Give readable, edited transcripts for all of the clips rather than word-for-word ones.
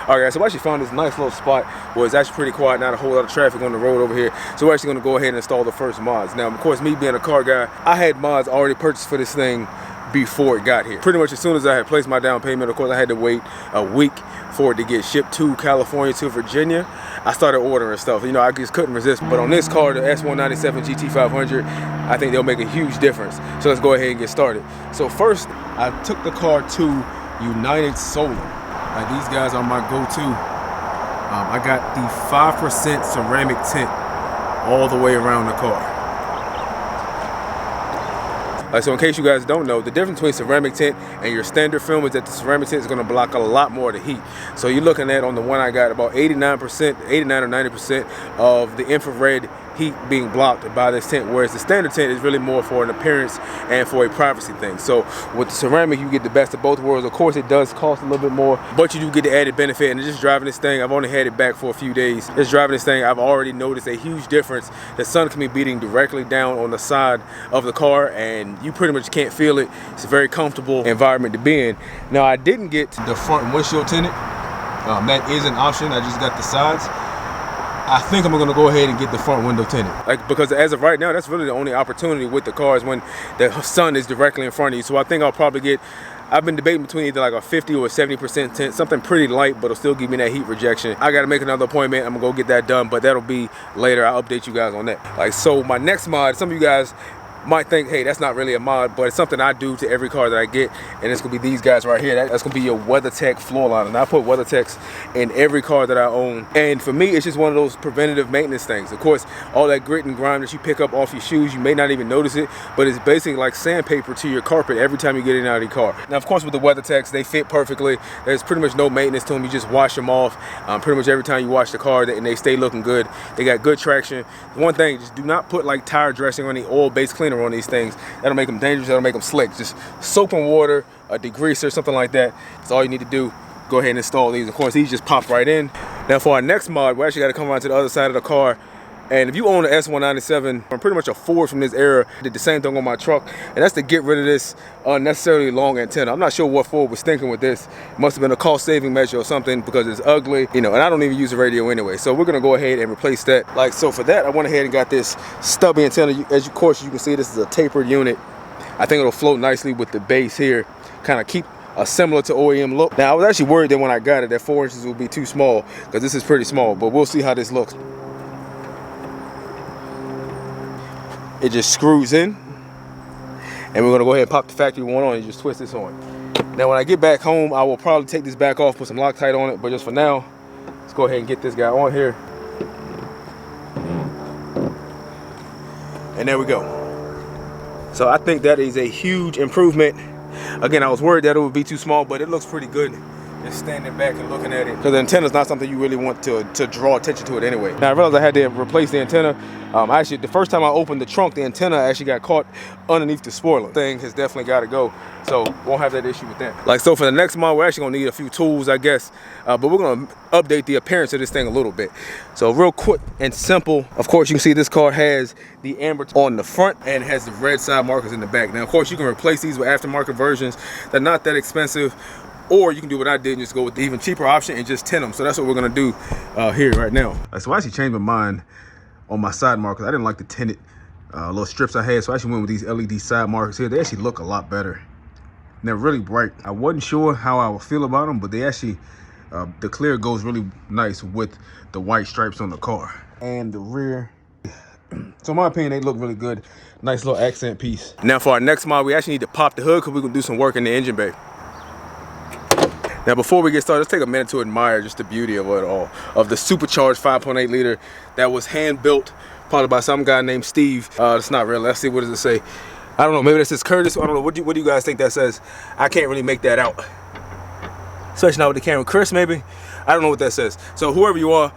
Alright guys, so I actually found this nice little spot where it's actually pretty quiet, not a whole lot of traffic on the road over here. So we're actually gonna go ahead and install the first mods. Now, of course, me being a car guy, I had mods already purchased for this thing before it got here. Pretty much as soon as I had placed my down payment, of course I had to wait a week for it to get shipped to California to Virginia. I started ordering stuff. You know, I just couldn't resist. But on this car, the S197 GT500, I think they'll make a huge difference. So let's go ahead and get started. So first, I took the car to United Solar. These guys are my go-to. I got the 5% ceramic tint all the way around the car. So in case you guys don't know, the difference between ceramic tint and your standard film is that the ceramic tint is going to block a lot more of the heat. So you're looking at, on the one I got, about 89% or 90% of the infrared heat being blocked by this tint, whereas the standard tint is really more for an appearance and for a privacy thing. So with the ceramic, you get the best of both worlds. Of course, it does cost a little bit more, but you do get the added benefit. And just driving this thing, I've only had it back for a few days. Just driving this thing, I've already noticed a huge difference. The sun can be beating directly down on the side of the car, and you pretty much can't feel it. It's a very comfortable environment to be in. Now, I didn't get the front windshield tinted. That is an option. I just got the sides. I think I'm gonna go ahead and get the front window tinted. Because as of right now, that's really the only opportunity with the car is when the sun is directly in front of you. So I think I'll probably get, I've been debating between either like a 50 or a 70% tint, something pretty light, but it'll still give me that heat rejection. I gotta make another appointment. I'm gonna go get that done, but that'll be later. I'll update you guys on that. So my next mod, some of you guys might think, hey, that's not really a mod, but it's something I do to every car that I get, and it's gonna be these guys right here. That's gonna be your WeatherTech floor liner. And I put WeatherTechs in every car that I own, and for me, it's just one of those preventative maintenance things. Of course, all that grit and grime that you pick up off your shoes, you may not even notice it, but it's basically like sandpaper to your carpet every time you get in and out of your car. Now, of course, with the WeatherTechs, they fit perfectly. There's pretty much no maintenance to them. You just wash them off pretty much every time you wash the car, and they stay looking good. They got good traction. One thing, just do not put like tire dressing or any oil-based cleaner on these things. That'll make them dangerous. That'll make them slick. Just soap and water, a degreaser, something like that. That's all you need to do. Go ahead and install these. Of course, these just pop right in. Now, for our next mod, we actually got to come around to the other side of the car. And if you own an S197, I'm pretty much a Ford from this era. I did the same thing on my truck, and that's to get rid of this unnecessarily long antenna. I'm not sure what Ford was thinking with this. It must have been a cost-saving measure or something, because it's ugly, you know, and I don't even use the radio anyway. So we're gonna go ahead and replace that. So for that, I went ahead and got this stubby antenna. Of course, you can see this is a tapered unit. I think it'll float nicely with the base here, kind of keep a similar to OEM look. Now, I was actually worried that when I got it, that 4 inches would be too small, because this is pretty small, but we'll see how this looks. It just screws in, and we're gonna go ahead and pop the factory one on and just twist this on. Now, when I get back home, I will probably take this back off, put some Loctite on it, but just for now, let's go ahead and get this guy on here. And there we go. So I think that is a huge improvement. Again, I was worried that it would be too small, but it looks pretty good. Just standing back and looking at it, because the antenna is not something you really want to draw attention to it anyway. Now, I realized I had to replace the antenna. Actually, the first time I opened the trunk, the antenna actually got caught underneath the spoiler. Thing has definitely got to go, so won't have that issue with that. So for the next mod, we're actually gonna need a few tools, I guess, but we're gonna update the appearance of this thing a little bit. So real quick and simple, of course, you can see this car has the amber on the front and has the red side markers in the back. Now, of course, you can replace these with aftermarket versions. They're not that expensive. Or you can do what I did and just go with the even cheaper option and just tint them. So that's what we're gonna do here right now. So I actually changed my mind on my side markers. I didn't like the tinted little strips I had, so I actually went with these LED side markers here. They actually look a lot better. And they're really bright. I wasn't sure how I would feel about them, but they actually, the clear goes really nice with the white stripes on the car. And the rear. So in my opinion, they look really good. Nice little accent piece. Now for our next mod, we actually need to pop the hood, because we're gonna do some work in the engine bay. Now, before we get started, let's take a minute to admire just the beauty of it all, of the supercharged 5.8 liter that was hand built, probably by some guy named Steve. It's not real. Let's see, what does it say? I don't know. Maybe that says Curtis. I don't know. What do you guys think that says? I can't really make that out, especially not with the camera. Chris, maybe. I don't know what that says. So whoever you are,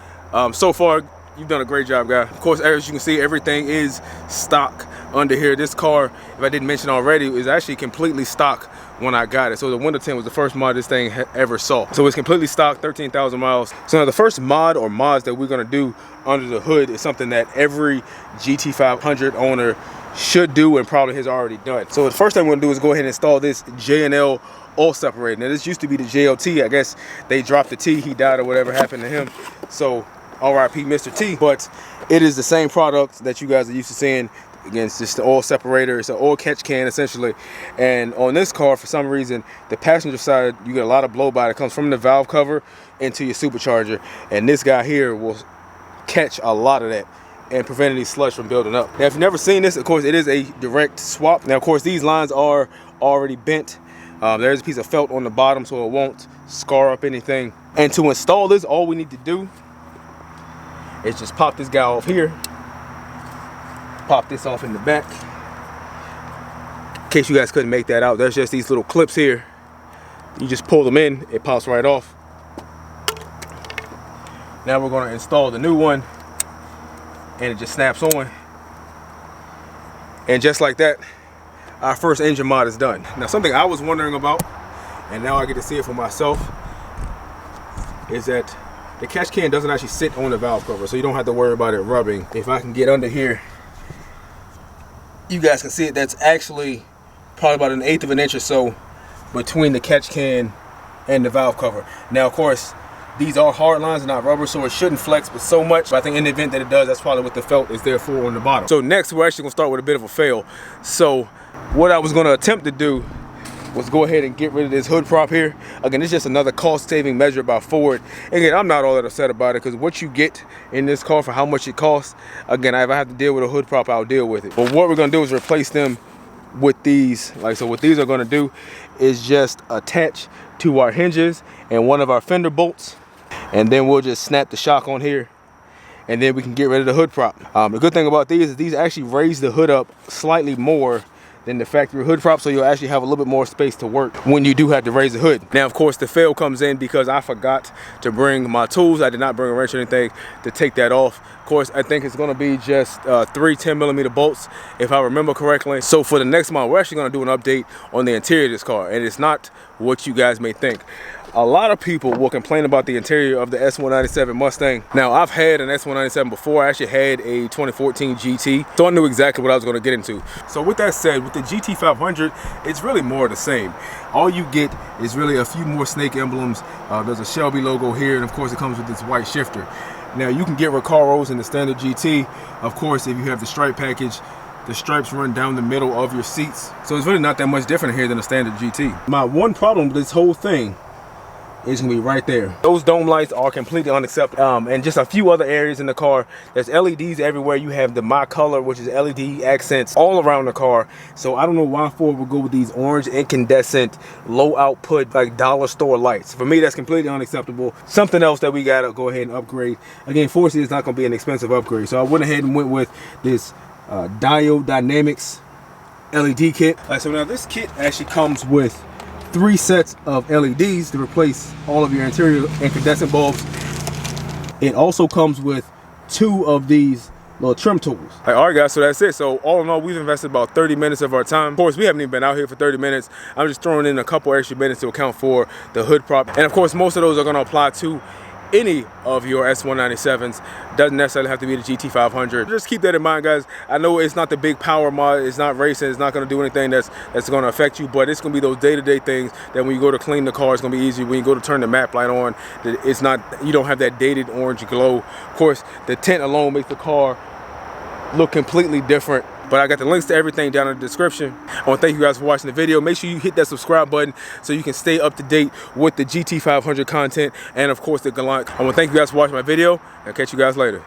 so far you've done a great job, guy. Of course, as you can see, everything is stock under here. This car, if I didn't mention already, is actually completely stock when I got it. So the window tint was the first mod this thing ever saw. So it's completely stock, 13,000 miles. So now the first mod or mods that we're gonna do under the hood is something that every GT500 owner should do and probably has already done. So the first thing we're gonna do is go ahead and install this J&L oil separator. Now this used to be the JLT. I guess they dropped the T, he died or whatever happened to him. So RIP Mr. T. But it is the same product that you guys are used to seeing. Again, it's just the oil separator. It's an oil catch can essentially. And on this car, for some reason, the passenger side, you get a lot of blow by that comes from the valve cover into your supercharger. And this guy here will catch a lot of that and prevent any sludge from building up. Now, if you've never seen this, of course, it is a direct swap. Now, of course, these lines are already bent. There's a piece of felt on the bottom so it won't scar up anything. And to install this, all we need to do is just pop this guy off here. Pop this off in the back. In case you guys couldn't make that out, there's just these little clips here. You just pull them in, it pops right off. Now we're going to install the new one, and it just snaps on. And just like that, our first engine mod is done. Now, something I was wondering about, and now I get to see it for myself, is that the catch can doesn't actually sit on the valve cover, so you don't have to worry about it rubbing. If I can get under here, you guys can see it. That's actually probably about 1/8 of an inch or so between the catch can and the valve cover. Now, of course, these are hard lines and not rubber, so it shouldn't flex but so much. But I think in the event that it does, that's probably what the felt is there for on the bottom. So next, we're actually gonna start with a bit of a fail. So what I was gonna attempt to do was go ahead and get rid of this hood prop here. Again, it's just another cost-saving measure by Ford. Again, I'm not all that upset about it because what you get in this car for how much it costs, again, if I have to deal with a hood prop, I'll deal with it. But what we're gonna do is replace them with these. Like, so what these are gonna do is just attach to our hinges and one of our fender bolts, and then we'll just snap the shock on here, and then we can get rid of the hood prop. The good thing about these is these actually raise the hood up slightly more than the factory hood prop, so you'll actually have a little bit more space to work when you do have to raise the hood. Now, of course, the fail comes in because I forgot to bring my tools. I did not bring a wrench or anything to take that off. Of course, I think it's gonna be just 3 10mm bolts, if I remember correctly. So for the next month, we're actually gonna do an update on the interior of this car, and it's not what you guys may think. A lot of people will complain about the interior of the S197 Mustang. Now, I've had an S197 before. I actually had a 2014 GT, so I knew exactly what I was going to get into. So with that said, with the Gt500, it's really more of the same. All you get is really a few more snake emblems. There's a Shelby logo here, and of course it comes with this white shifter. Now, you can get Recaros in the standard GT. Of course, if you have the stripe package, the stripes run down the middle of your seats. So it's really not that much different here than a standard GT. My one problem with this whole thing is gonna be right there. Those dome lights are completely unacceptable. And just a few other areas in the car. There's LEDs everywhere. You have the My Color, which is LED accents all around the car. So I don't know why Ford would go with these orange incandescent, low output, like dollar store lights. For me, that's completely unacceptable. Something else that we gotta go ahead and upgrade. Again, fortunately, it's not gonna be an expensive upgrade. So I went ahead and went with this Diode Dynamics LED kit. So now this kit actually comes with 3 sets of LEDs to replace all of your interior incandescent bulbs. It also comes with 2 of these little trim tools. All right, guys, so that's it. So all in all, we've invested about 30 minutes of our time. Of course, we haven't even been out here for 30 minutes. I'm just throwing in a couple extra minutes to account for the hood prop. And of course, most of those are gonna apply to any of your S197s. Doesn't necessarily have to be the Gt500. Just keep that in mind, guys. I know it's not the big power mod, it's not racing, it's not going to do anything that's going to affect you, but it's going to be those day-to-day things that when you go to clean the car, it's going to be easy. When you go to turn the map light on, it's not, you don't have that dated orange glow. Of course, the tint alone makes the car look completely different. But I got the links to everything down in the description. I want to thank you guys for watching the video. Make sure you hit that subscribe button so you can stay up to date with the Gt500 content and of course the Galant. I want to thank you guys for watching my video. I'll catch you guys later.